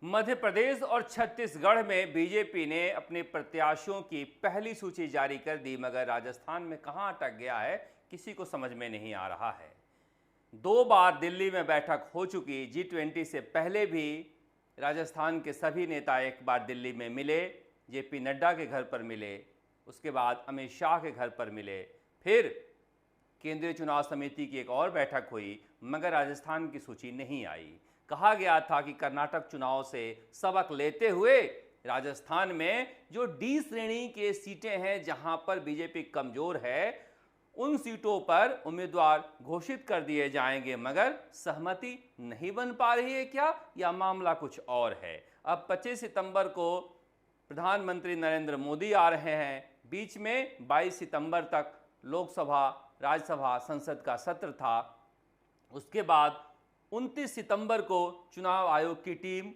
मध्य प्रदेश और छत्तीसगढ़ में बीजेपी ने अपने प्रत्याशियों की पहली सूची जारी कर दी, मगर राजस्थान में कहां अटक गया है किसी को समझ में नहीं आ रहा है। 2 बार दिल्ली में बैठक हो चुकी G20 से पहले भी राजस्थान के सभी नेता एक बार दिल्ली में मिले, जेपी नड्डा के घर पर मिले, उसके बाद अमित शाह के घर पर मिले, फिर केंद्रीय चुनाव समिति की एक और बैठक हुई, मगर राजस्थान की सूची नहीं आई। कहा गया था कि कर्नाटक चुनाव से सबक लेते हुए राजस्थान में जो डी श्रेणी के सीटें हैं जहां पर बीजेपी कमजोर है, उन सीटों पर उम्मीदवार घोषित कर दिए जाएंगे, मगर सहमति नहीं बन पा रही है क्या, या मामला कुछ और है। अब 25 सितंबर को प्रधानमंत्री नरेंद्र मोदी आ रहे हैं, बीच में 22 सितंबर तक लोकसभा, राज्यसभा, संसद का सत्र था। उसके बाद 29 सितंबर को चुनाव आयोग की टीम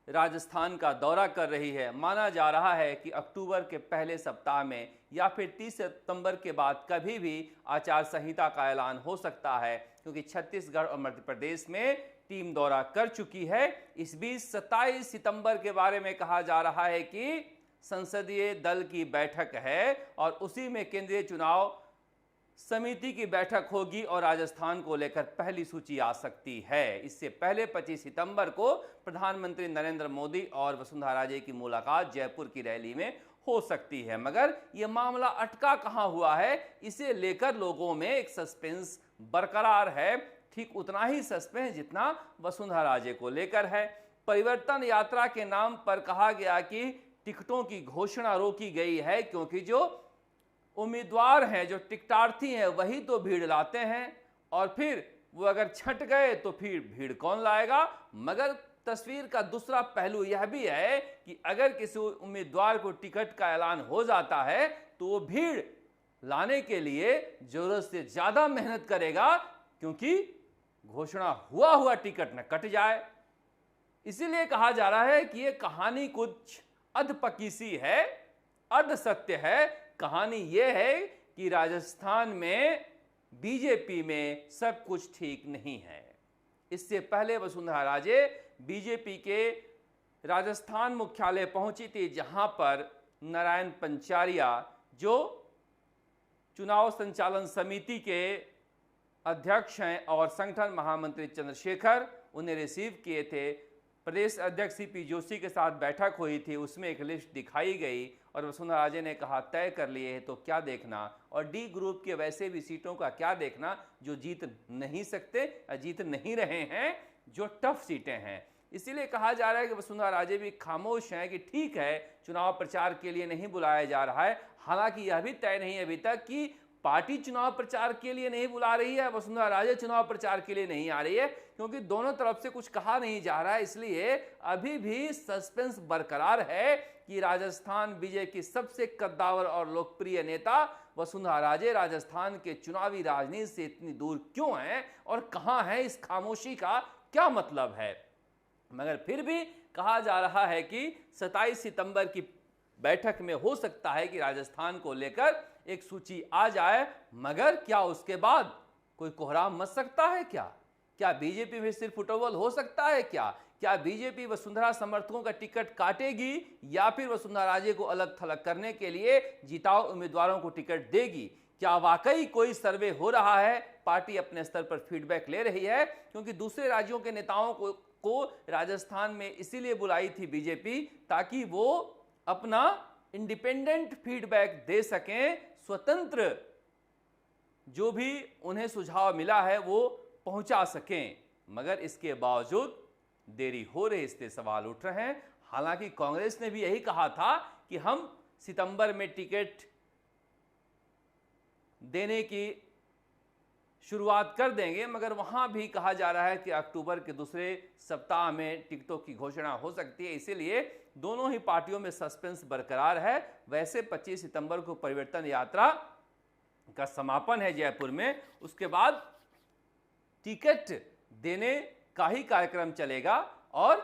राजस्थान का दौरा कर रही है। माना जा रहा है कि अक्टूबर के पहले सप्ताह में या फिर 30 सितंबर के बाद कभी भी आचार संहिता का ऐलान हो सकता है, क्योंकि छत्तीसगढ़ और मध्य प्रदेश में टीम दौरा कर चुकी है। इस बीच 27 सितंबर के बारे में कहा जा रहा है कि संसदीय दल की बैठक है और उसी में केंद्रीय चुनाव समिति की बैठक होगी और राजस्थान को लेकर पहली सूची आ सकती है। इससे पहले 25 सितंबर को प्रधानमंत्री नरेंद्र मोदी और वसुंधरा राजे की मुलाकात जयपुर की रैली में हो सकती है, मगर यह मामला अटका कहां हुआ है, इसे लेकर लोगों में एक सस्पेंस बरकरार है। ठीक उतना ही सस्पेंस जितना वसुंधरा राजे को लेकर है। परिवर्तन यात्रा के नाम पर कहा गया कि टिकटों की घोषणा रोकी गई है, क्योंकि जो उम्मीदवार हैं, जो टिकटार्थी हैं, वही तो भीड़ लाते हैं, और फिर वो अगर छट गए तो फिर भीड़ कौन लाएगा। मगर तस्वीर का दूसरा पहलू यह भी है कि अगर किसी उम्मीदवार को टिकट का ऐलान हो जाता है तो वो भीड़ लाने के लिए जरूरत से ज्यादा मेहनत करेगा, क्योंकि घोषणा हुआ टिकट न कट जाए। इसीलिए कहा जा रहा है कि ये कहानी कुछ अधपकी सी है, अर्ध सत्य है। कहानी यह है कि राजस्थान में बीजेपी में सब कुछ ठीक नहीं है। इससे पहले वसुंधरा राजे बीजेपी के राजस्थान मुख्यालय पहुंची थी, जहां पर नारायण पंचारिया, जो चुनाव संचालन समिति के अध्यक्ष हैं, और संगठन महामंत्री चंद्रशेखर उन्हें रिसीव किए थे। प्रदेश अध्यक्ष सीपी जोशी के साथ बैठक हुई थी, उसमें एक लिस्ट दिखाई गई और वसुंधरा राजे ने कहा तय कर लिए है तो क्या देखना, और डी ग्रुप के वैसे भी सीटों का क्या देखना जो जीत नहीं सकते, जीत नहीं रहे हैं, जो टफ सीटें हैं। इसीलिए कहा जा रहा है कि वसुंधरा राजे भी खामोश हैं कि ठीक है, चुनाव प्रचार के लिए नहीं बुलाया जा रहा है। हालांकि यह भी तय नहीं अभी तक कि पार्टी चुनाव प्रचार के लिए नहीं बुला रही है, वसुंधरा राजे चुनाव प्रचार के लिए नहीं आ रही है, क्योंकि दोनों तरफ से कुछ कहा नहीं जा रहा है। इसलिए अभी भी सस्पेंस बरकरार है कि राजस्थान बीजेपी की सबसे कद्दावर और लोकप्रिय नेता वसुंधरा राजे राजस्थान के चुनावी राजनीति से इतनी दूर क्यों हैं और कहां है, इस खामोशी का क्या मतलब है। मगर फिर भी कहा जा रहा है कि 27 सितंबर की बैठक में हो सकता है कि राजस्थान को लेकर एक सूची आ जाए, मगर क्या उसके बाद कोई कोहराम मच सकता है क्या बीजेपी में सिर्फ फुटबॉल हो सकता है क्या बीजेपी वसुंधरा समर्थकों का टिकट काटेगी, या फिर वसुंधरा राजे को अलग थलग करने के लिए जिताऊ उम्मीदवारों को टिकट देगी। क्या वाकई कोई सर्वे हो रहा है, पार्टी अपने स्तर पर फीडबैक ले रही है, क्योंकि दूसरे राज्यों के नेताओं को राजस्थान में इसीलिए बुलाई थी बीजेपी ताकि वो अपना इंडिपेंडेंट फीडबैक दे सकें, स्वतंत्र जो भी उन्हें सुझाव मिला है वो पहुंचा सकें। मगर इसके बावजूद देरी हो रही, इससे सवाल उठ रहे हैं। हालांकि कांग्रेस ने भी यही कहा था कि हम सितंबर में टिकट देने की शुरुआत कर देंगे, मगर वहां भी कहा जा रहा है कि अक्टूबर के दूसरे सप्ताह में टिकटों की घोषणा हो सकती है। इसीलिए दोनों ही पार्टियों में सस्पेंस बरकरार है। वैसे 25 सितंबर को परिवर्तन यात्रा का समापन है जयपुर में, उसके बाद टिकट देने का ही कार्यक्रम चलेगा और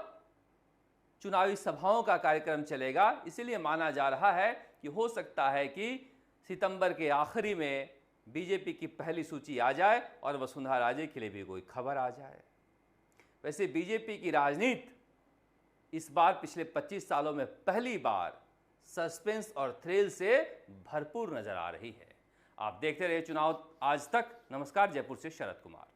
चुनावी सभाओं का कार्यक्रम चलेगा। इसीलिए माना जा रहा है कि हो सकता है कि सितंबर के आखिरी में बीजेपी की पहली सूची आ जाए और वसुंधरा राजे के लिए भी कोई खबर आ जाए। वैसे बीजेपी की राजनीति इस बार पिछले 25 सालों में पहली बार सस्पेंस और थ्रिल से भरपूर नजर आ रही है। आप देखते रहिए चुनाव आज तक। नमस्कार, जयपुर से शरद कुमार।